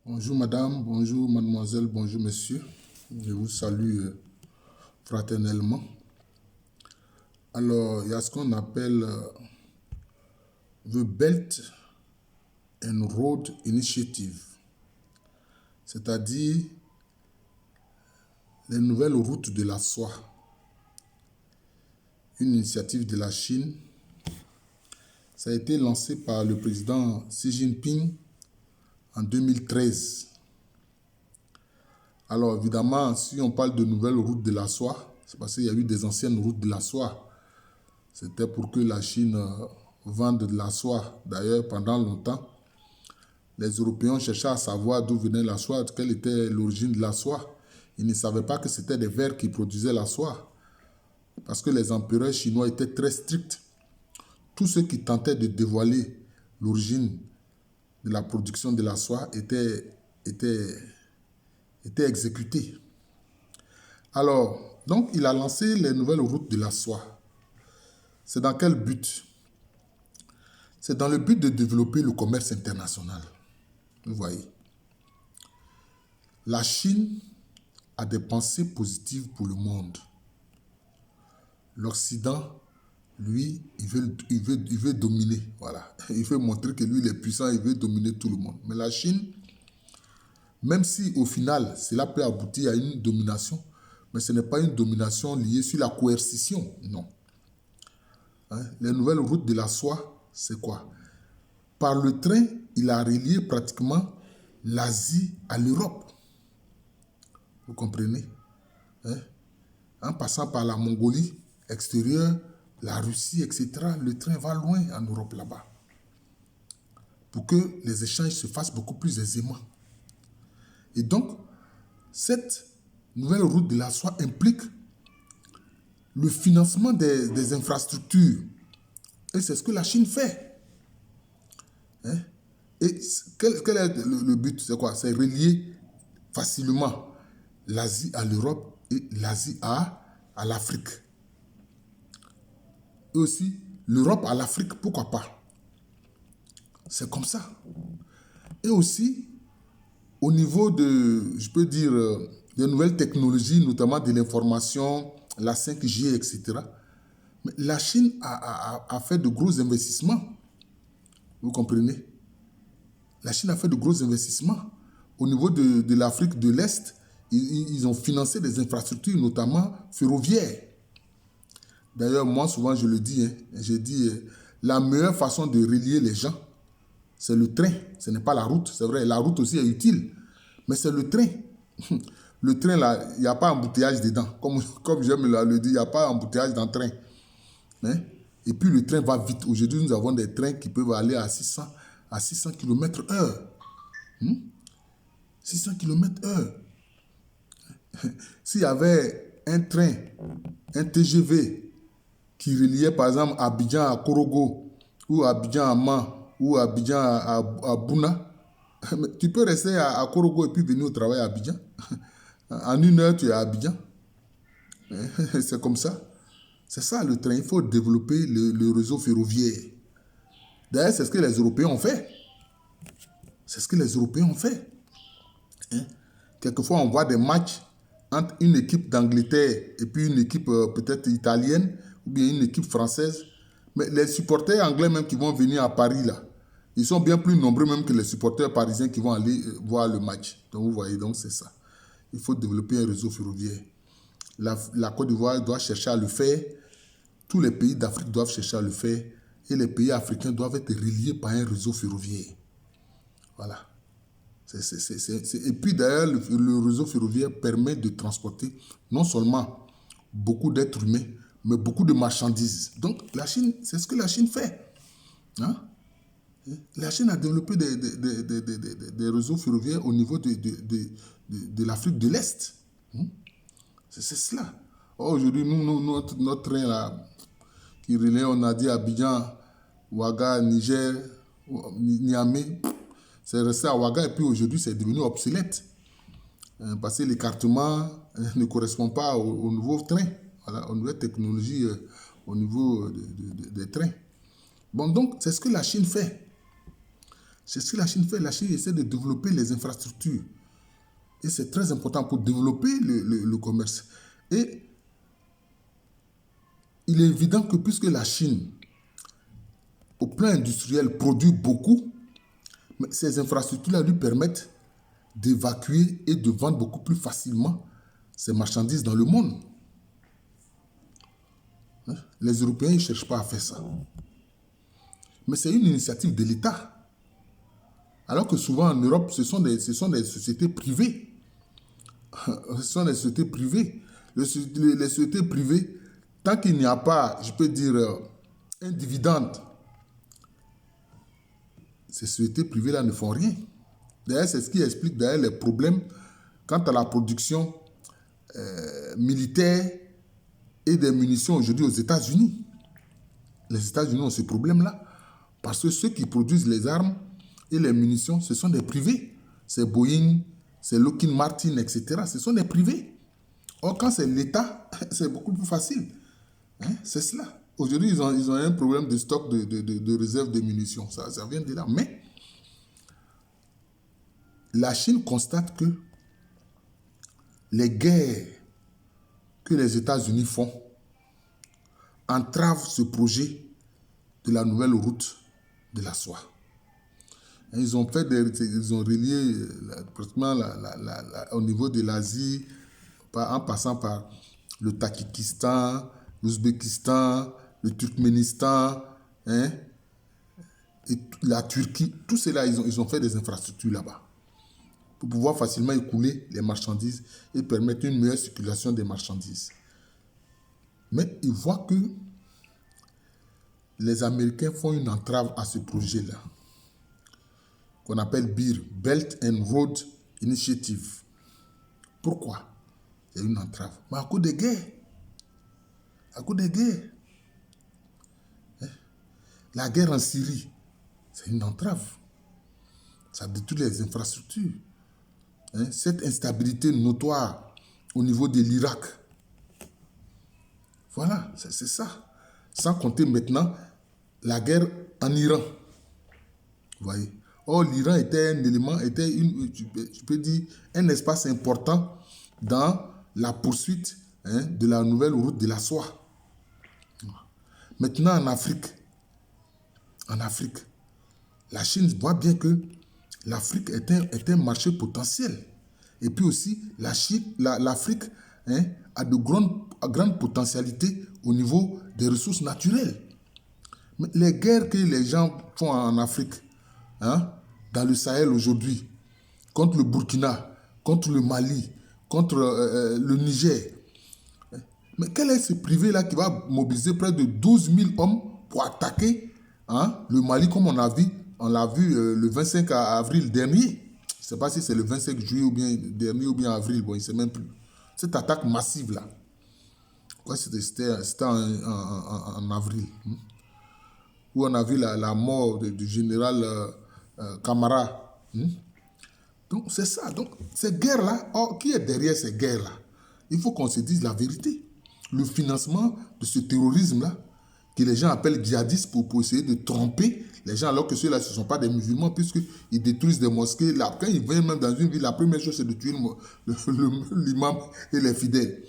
Bonjour madame, bonjour mademoiselle, bonjour monsieur. Je vous salue fraternellement. Alors, il y a ce qu'on appelle The Belt and Road Initiative, c'est-à-dire les nouvelles routes de la soie, une initiative de la Chine. Ça a été lancé par le président Xi Jinping en 2013. Alors évidemment, si on parle de nouvelles routes de la soie, c'est parce qu'il y a eu des anciennes routes de la soie. C'était pour que la Chine vende de la soie. D'ailleurs, pendant longtemps, les Européens cherchaient à savoir d'où venait la soie, quelle était l'origine de la soie. Ils ne savaient pas que c'était des vers qui produisaient la soie. Parce que les empereurs chinois étaient très stricts. Tous ceux qui tentaient de dévoiler l'origine de la production de la soie étaient exécutés. Alors, donc, il a lancé les nouvelles routes de la soie. C'est dans quel but? C'est dans le but de développer le commerce international. Vous voyez. La Chine a des pensées positives pour le monde. L'Occident, lui, il veut dominer. Voilà. Il veut montrer que lui, il est puissant, il veut dominer tout le monde. Mais la Chine, même si au final, cela peut aboutir à une domination, mais ce n'est pas une domination liée sur la coercition, non. Hein? Les nouvelles routes de la soie, c'est quoi? Par le train, il a relié pratiquement l'Asie à l'Europe. Vous comprenez? Hein? En passant par la Mongolie extérieure, la Russie, etc., le train va loin en Europe là-bas. Pour que les échanges se fassent beaucoup plus aisément. Et donc, cette nouvelle route de la soie implique le financement des infrastructures. Et c'est ce que la Chine fait. Hein? Et quel est le but? C'est quoi? C'est relier facilement l'Asie à l'Europe et l'Asie à l'Afrique. Et aussi l'Europe à l'Afrique, pourquoi pas? C'est comme ça. Et aussi, au niveau de, je peux dire, des nouvelles technologies, notamment de l'information, la 5G, etc., mais la Chine a fait de gros investissements. Vous comprenez? La Chine a fait de gros investissements. Au niveau de l'Afrique de l'Est, ils ont financé des infrastructures, notamment ferroviaires. D'ailleurs, moi, souvent, je le dis, je dis, la meilleure façon de relier les gens, c'est le train. Ce n'est pas la route. C'est vrai, la route aussi est utile. Mais c'est le train. Le train, là, il n'y a pas embouteillage dedans. Comme j'aime le dire, il n'y a pas embouteillage dans le train. Hein? Et puis, le train va vite. Aujourd'hui, nous avons des trains qui peuvent aller à 600 km/h. 600 km/h. S'il y avait un train, un TGV, qui reliait par exemple Abidjan à Korogo, ou Abidjan à Man, ou Abidjan à Bouna, tu peux rester à Korogo et puis venir au travail à Abidjan. En 1 heure, tu es à Abidjan. C'est comme ça. C'est ça le train. Il faut développer le réseau ferroviaire. D'ailleurs, c'est ce que les Européens ont fait. C'est ce que les Européens ont fait. Hein? Quelquefois, on voit des matchs entre une équipe d'Angleterre et puis une équipe peut-être italienne ou bien une équipe française. Mais les supporters anglais même qui vont venir à Paris, là, ils sont bien plus nombreux même que les supporters parisiens qui vont aller voir le match. Donc, vous voyez, donc c'est ça. Il faut développer un réseau ferroviaire. La Côte d'Ivoire doit chercher à le faire. Tous les pays d'Afrique doivent chercher à le faire. Et les pays africains doivent être reliés par un réseau ferroviaire. Voilà. Et puis d'ailleurs, le réseau ferroviaire permet de transporter non seulement beaucoup d'êtres humains, mais beaucoup de marchandises. Donc la Chine, c'est ce que la Chine fait. Hein? La Chine a développé des réseaux ferroviaires au niveau de l'Afrique de l'Est. C'est cela. Aujourd'hui, notre train là, qui relaie, on a dit Abidjan, Ouaga, Niger, Niamey, c'est resté à Ouaga et puis aujourd'hui c'est devenu obsolète. Parce que l'écartement ne correspond pas au nouveau train, voilà, aux nouvelles technologies au niveau des trains. Bon, donc c'est ce que la Chine fait. C'est ce que la Chine fait. La Chine essaie de développer les infrastructures. Et c'est très important pour développer le commerce. Et il est évident que puisque la Chine, au plan industriel, produit beaucoup, mais ces infrastructures-là lui permettent d'évacuer et de vendre beaucoup plus facilement ces marchandises dans le monde. Les Européens ne cherchent pas à faire ça. Mais c'est une initiative de l'État. Alors que souvent en Europe, ce sont des sociétés privées. Ce sont des sociétés privées. Les sociétés privées, tant qu'il n'y a pas, je peux dire, un dividende, ces sociétés privées-là ne font rien. D'ailleurs, c'est ce qui explique d'ailleurs les problèmes quant à la production militaire et des munitions aujourd'hui aux États-Unis. Les États-Unis ont ce problème-là parce que ceux qui produisent les armes et les munitions, ce sont des privés. C'est Boeing, c'est Lockheed Martin, etc. Ce sont des privés. Or, quand c'est l'État, c'est beaucoup plus facile. Hein? C'est cela. Aujourd'hui, ils ont un problème de stock de réserve de munitions. Ça vient de là. Mais la Chine constate que les guerres que les États-Unis font entravent ce projet de la nouvelle route de la soie. Ils ont relié pratiquement au niveau de l'Asie, en passant par le Tadjikistan, l'Ouzbékistan, le Turkménistan, hein, et la Turquie. Tout cela, ils ont fait des infrastructures là-bas pour pouvoir facilement écouler les marchandises et permettre une meilleure circulation des marchandises. Mais ils voient que les Américains font une entrave à ce projet-là, qu'on appelle BIR, Belt and Road Initiative. Pourquoi? C'est une entrave. Mais à cause des guerres. À cause des guerres. La guerre en Syrie, c'est une entrave. Ça détruit les infrastructures. Cette instabilité notoire au niveau de l'Irak. Voilà, c'est ça. Sans compter maintenant la guerre en Iran. Vous voyez? Or, l'Iran était un élément, je peux dire, un espace important dans la poursuite de la nouvelle route de la soie. Maintenant, en Afrique, la Chine voit bien que l'Afrique est un marché potentiel. Et puis aussi, l'Afrique a de grandes potentialités au niveau des ressources naturelles. Mais les guerres que les gens font en Afrique, dans le Sahel aujourd'hui, contre le Burkina, contre le Mali, contre le Niger, mais quel est ce privé-là qui va mobiliser près de 12 000 hommes pour attaquer le Mali comme on l'a vu le 25 avril dernier? Je ne sais pas si c'est le 25 juillet ou bien dernier ou bien avril, bon, il ne sait même plus. Cette attaque massive-là, c'était en avril, où on a vu la mort du général Camara. Donc c'est ça. Donc ces guerres-là, qui est derrière ces guerres-là? Il faut qu'on se dise la vérité. Le financement de ce terrorisme-là, que les gens appellent djihadistes pour essayer de tromper les gens, alors que ceux-là, ce ne sont pas des musulmans, puisqu'ils détruisent des mosquées. Là, quand ils viennent même dans une ville, la première chose, c'est de tuer l'imam et les fidèles.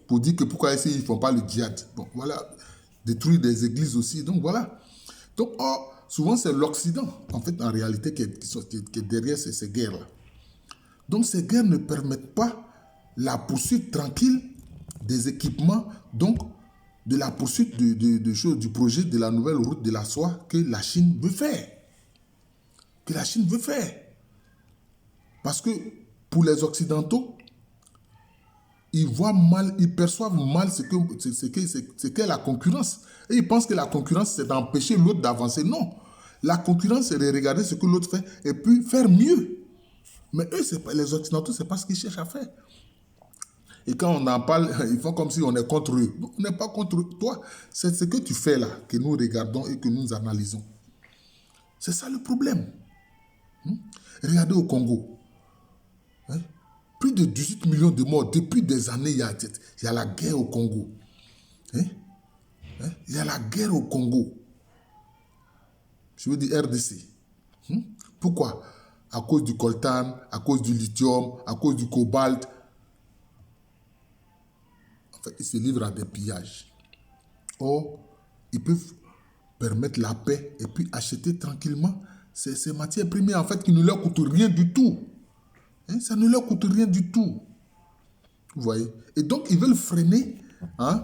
Pour dire que pourquoi ils ne font pas le djihad. Bon, voilà. Détruire des églises aussi. Donc, voilà. Donc, souvent, c'est l'Occident, en fait, en réalité, qui est derrière ces guerres-là. Donc, ces guerres ne permettent pas la poursuite tranquille des équipements, donc de la poursuite du projet de la nouvelle route de la soie que la Chine veut faire. Que la Chine veut faire. Parce que pour les Occidentaux, ils voient mal, ils perçoivent mal ce qu'est la concurrence. Et ils pensent que la concurrence, c'est d'empêcher l'autre d'avancer. Non. La concurrence, c'est de regarder ce que l'autre fait et puis faire mieux. Mais eux, les Occidentaux, ce n'est pas ce qu'ils cherchent à faire. Et quand on en parle, ils font comme si on est contre eux. On n'est pas contre toi. C'est ce que tu fais là, que nous regardons et que nous analysons. C'est ça le problème. Regardez au Congo. Plus de 18 millions de morts. Depuis des années, il y a la guerre au Congo. Il y a la guerre au Congo. Je veux dire RDC. Pourquoi? À cause du coltan, à cause du lithium, à cause du cobalt. En fait, ils se livrent à des pillages. Or, ils peuvent permettre la paix et puis acheter tranquillement ces matières premières, en fait, qui ne leur coûtent rien du tout. Hein, ça ne leur coûte rien du tout. Vous voyez? Et donc, ils veulent freiner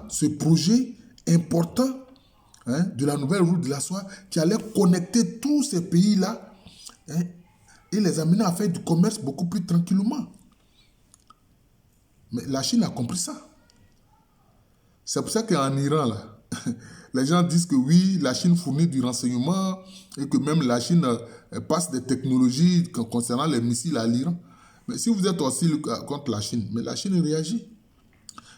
ce projet important de la nouvelle route de la soie qui allait connecter tous ces pays-là et les amener à faire du commerce beaucoup plus tranquillement. Mais la Chine a compris ça. C'est pour ça qu'en Iran, là, les gens disent que oui, la Chine fournit du renseignement et que même la Chine passe des technologies concernant les missiles à l'Iran. Mais si vous êtes aussi contre la Chine, mais la Chine réagit.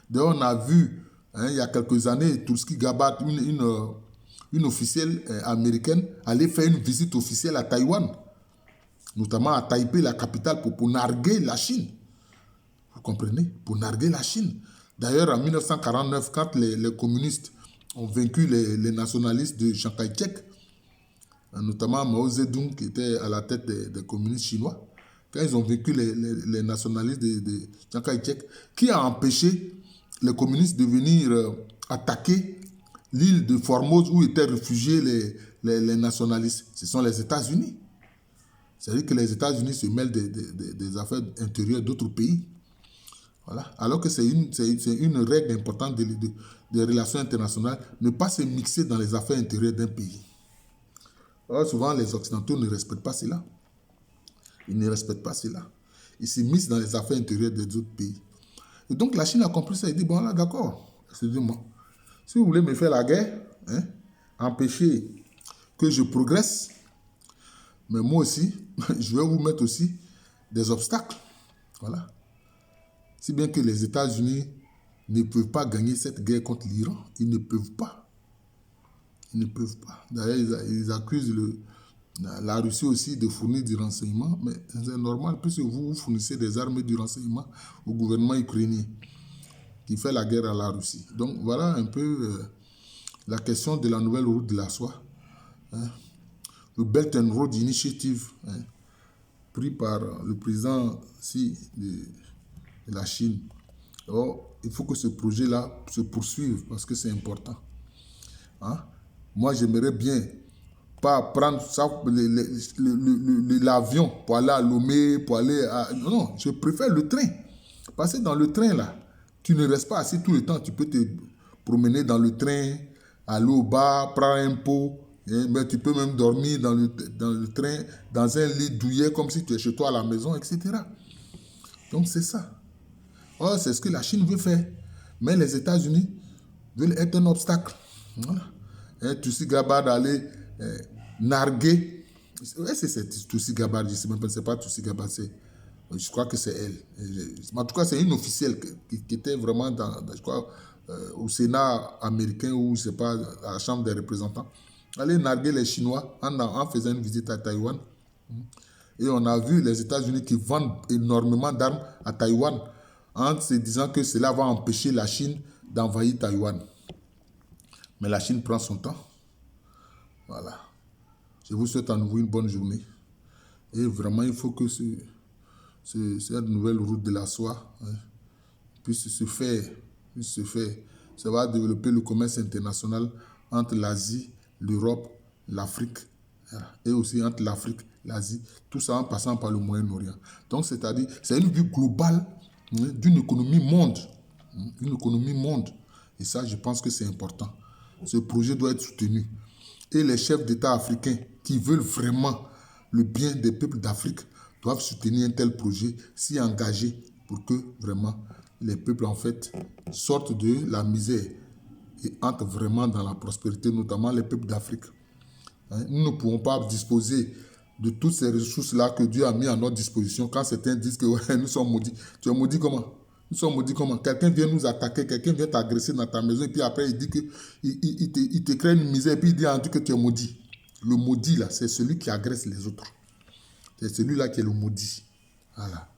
D'ailleurs, on a vu, il y a quelques années, Tulsi Gabbard, une officielle américaine, aller faire une visite officielle à Taïwan, notamment à Taipei, la capitale, pour narguer la Chine. Vous comprenez? Pour narguer la Chine. D'ailleurs, en 1949, quand les communistes ont vaincu les nationalistes de Chiang Kai-shek, notamment Mao Zedong, qui était à la tête des communistes chinois, quand ils ont vaincu les nationalistes de Chiang Kai-shek, qui a empêché les communistes de venir attaquer l'île de Formose où étaient réfugiés les nationalistes? Ce sont les États-Unis. C'est-à-dire que les États-Unis se mêlent des affaires intérieures d'autres pays. Voilà. Alors que c'est une règle importante des relations internationales, ne pas se mixer dans les affaires intérieures d'un pays. Alors souvent, les Occidentaux ne respectent pas cela. Ils ne respectent pas cela. Ils se mixent dans les affaires intérieures des autres pays. Et donc la Chine a compris ça. Elle dit, bon là, d'accord, excusez-moi. Si vous voulez me faire la guerre, empêcher que je progresse, mais moi aussi, je vais vous mettre aussi des obstacles. Voilà. Si bien que les États-Unis ne peuvent pas gagner cette guerre contre l'Iran, ils ne peuvent pas. Ils ne peuvent pas. D'ailleurs, ils accusent la Russie aussi de fournir du renseignement, mais c'est normal puisque vous fournissez des armes et du renseignement au gouvernement ukrainien qui fait la guerre à la Russie. Donc voilà un peu la question de la nouvelle route de la soie. Le Belt and Road Initiative, pris par le président de la Chine. Alors, il faut que ce projet-là se poursuive parce que c'est important. Moi, j'aimerais bien pas prendre l'avion pour aller à Lomé, pour aller à... Non, je préfère le train. Parce que dans le train, là, tu ne restes pas assis tout le temps. Tu peux te promener dans le train, aller au bar, prendre un pot. Mais tu peux même dormir dans le train, dans un lit douillet, comme si tu es chez toi à la maison, etc. Donc, c'est ça. Oh, c'est ce que la Chine veut faire. Mais les États-Unis veulent être un obstacle. Voilà. Tulsi Gabbard aller narguer. Est-ce que c'est Tulsi Gabbard? Je ne sais même pas, c'est pas Tulsi Gabbard, je crois que c'est elle. En tout cas, c'est une officielle qui était vraiment je crois, au Sénat américain ou je sais pas, à la Chambre des représentants. Aller narguer les Chinois en faisant une visite à Taïwan. Et on a vu les États-Unis qui vendent énormément d'armes à Taïwan en se disant que cela va empêcher la Chine d'envahir Taïwan. Mais la Chine prend son temps. Voilà. Je vous souhaite à nouveau une bonne journée. Et vraiment, il faut que cette nouvelle route de la soie puisse se faire. Ça va développer le commerce international entre l'Asie, l'Europe, l'Afrique, et aussi entre l'Afrique, l'Asie, tout ça en passant par le Moyen-Orient. Donc, c'est-à-dire, c'est une vue globale d'une économie monde. Une économie monde. Et ça, je pense que c'est important. Ce projet doit être soutenu. Et les chefs d'État africains qui veulent vraiment le bien des peuples d'Afrique doivent soutenir un tel projet, s'y engager pour que vraiment les peuples en fait sortent de la misère et entrent vraiment dans la prospérité, notamment les peuples d'Afrique. Nous ne pouvons pas disposer de toutes ces ressources-là que Dieu a mis à notre disposition quand certains disent que ouais, nous sommes maudits. Tu es maudit comment? Nous sommes maudits comment? Quelqu'un vient nous attaquer, quelqu'un vient t'agresser dans ta maison et puis après il dit que il te crée une misère et puis il dit en tout que tu es maudit. Le maudit là, c'est celui qui agresse les autres. C'est celui-là qui est le maudit. Voilà.